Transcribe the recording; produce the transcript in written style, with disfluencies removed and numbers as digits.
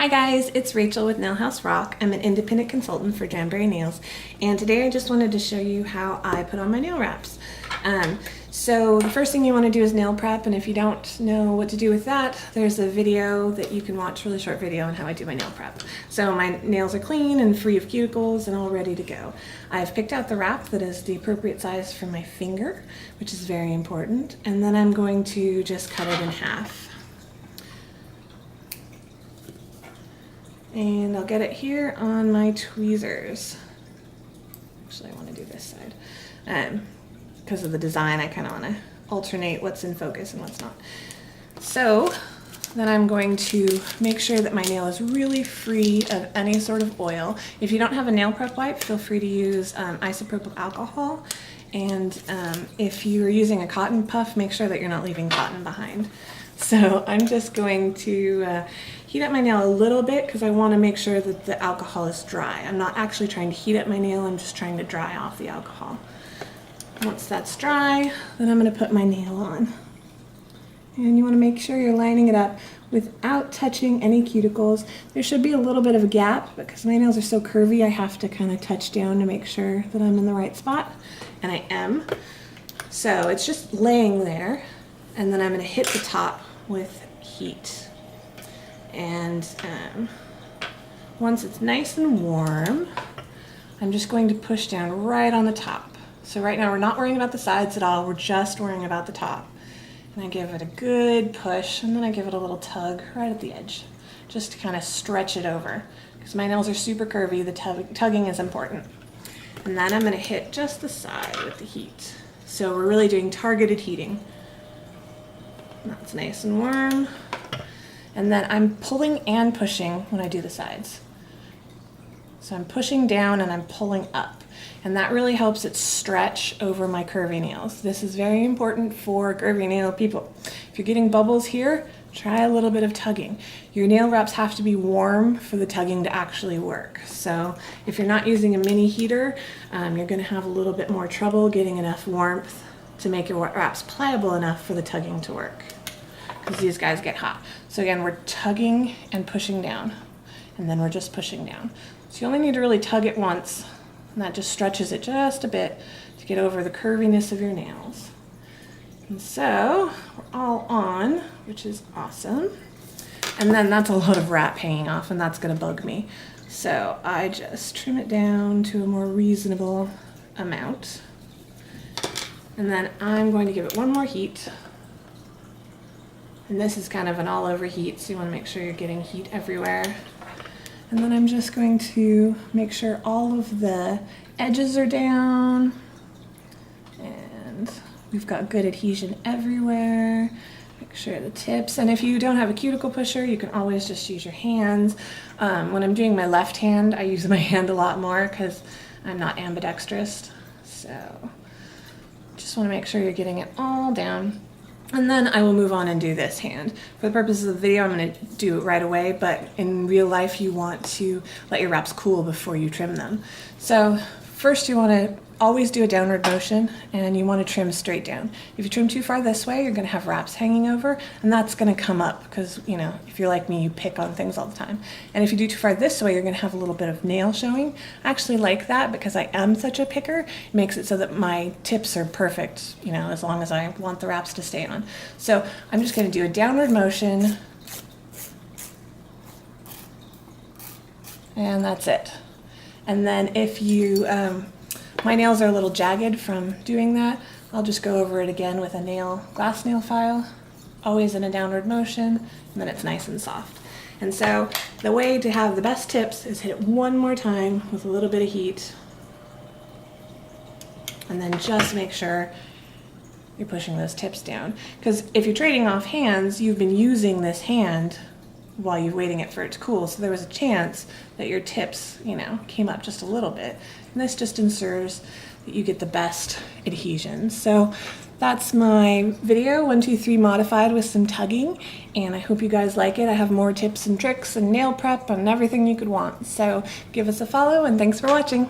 Hi guys, it's Rachel with Nail House Rock. I'm an independent consultant for Jamberry Nails, and today I just wanted to show you how I put on my nail wraps. So the first thing you want to do is nail prep, and if you don't know what to do with that, there's a video that you can watch, really short video on how I do my nail prep. So my nails are clean and free of cuticles and all ready to go. I've picked out the wrap that is the appropriate size for my finger, which is very important, and then I'm going to just cut it in half. And I'll get it here on my tweezers. Actually, I want to do this side. Because of the design, I kind of want to alternate what's in focus and what's not. So then I'm going to make sure that my nail is really free of any sort of oil. If you don't have a nail prep wipe, feel free to use isopropyl alcohol. And if you're using a cotton puff, make sure that you're not leaving cotton behind. So I'm just going to heat up my nail a little bit because I want to make sure that the alcohol is dry. I'm not actually trying to heat up my nail, I'm just trying to dry off the alcohol. Once that's dry, then I'm going to put my nail on. And you want to make sure you're lining it up without touching any cuticles. There should be a little bit of a gap because my nails are so curvy, I have to kind of touch down to make sure that I'm in the right spot. And I am. So it's just laying there. And then I'm going to hit the top with heat. And once it's nice and warm, I'm just going to push down right on the top. So right now we're not worrying about the sides at all, we're just worrying about the top. And I give it a good push, and then I give it a little tug right at the edge, just to kind of stretch it over. Because my nails are super curvy, the tugging is important. And then I'm going to hit just the side with the heat. So we're really doing targeted heating. That's nice and warm. And then I'm pulling and pushing when I do the sides. So I'm pushing down and I'm pulling up. And that really helps it stretch over my curvy nails. This is very important for curvy nail people. If you're getting bubbles here, try a little bit of tugging. Your nail wraps have to be warm for the tugging to actually work. So if you're not using a mini heater, you're gonna have a little bit more trouble getting enough warmth to make your wraps pliable enough for the tugging to work, because these guys get hot. So again, we're tugging and pushing down, and then we're just pushing down. So you only need to really tug it once, and that just stretches it just a bit to get over the curviness of your nails. And so we're all on, which is awesome. And then that's a lot of wrap hanging off, and that's gonna bug me. So I just trim it down to a more reasonable amount. And then I'm going to give it one more heat. And this is kind of an all over heat, so you want to make sure you're getting heat everywhere. And then I'm just going to make sure all of the edges are down. And we've got good adhesion everywhere. Make sure the tips, and if you don't have a cuticle pusher, you can always just use your hands. When I'm doing my left hand, I use my hand a lot more because I'm not ambidextrous. So just want to make sure you're getting it all down. And then I will move on and do this hand. For the purposes of the video, I'm going to do it right away, but in real life you want to let your wraps cool before you trim them. So first you want to always do a downward motion, and you want to trim straight down. If you trim too far this way, you're going to have wraps hanging over, and that's going to come up because, you know, if you're like me, you pick on things all the time. And if you do too far this way, you're going to have a little bit of nail showing. I actually like that because I am such a picker. It makes it so that my tips are perfect, you know, as long as I want the wraps to stay on. So I'm just going to do a downward motion, and that's it. And then if you my nails are a little jagged from doing that, I'll just go over it again with a glass nail file, always in a downward motion, and then it's nice and soft. And so the way to have the best tips is hit it one more time with a little bit of heat, and then just make sure you're pushing those tips down. Because if you're trading off hands, you've been using this hand while you're waiting for it to cool, so there was a chance that your tips, you know, came up just a little bit. And this just ensures that you get the best adhesion. So that's my video, 1, 2, 3 modified with some tugging, and I hope you guys like it. I have more tips and tricks and nail prep and everything you could want. So give us a follow, and thanks for watching.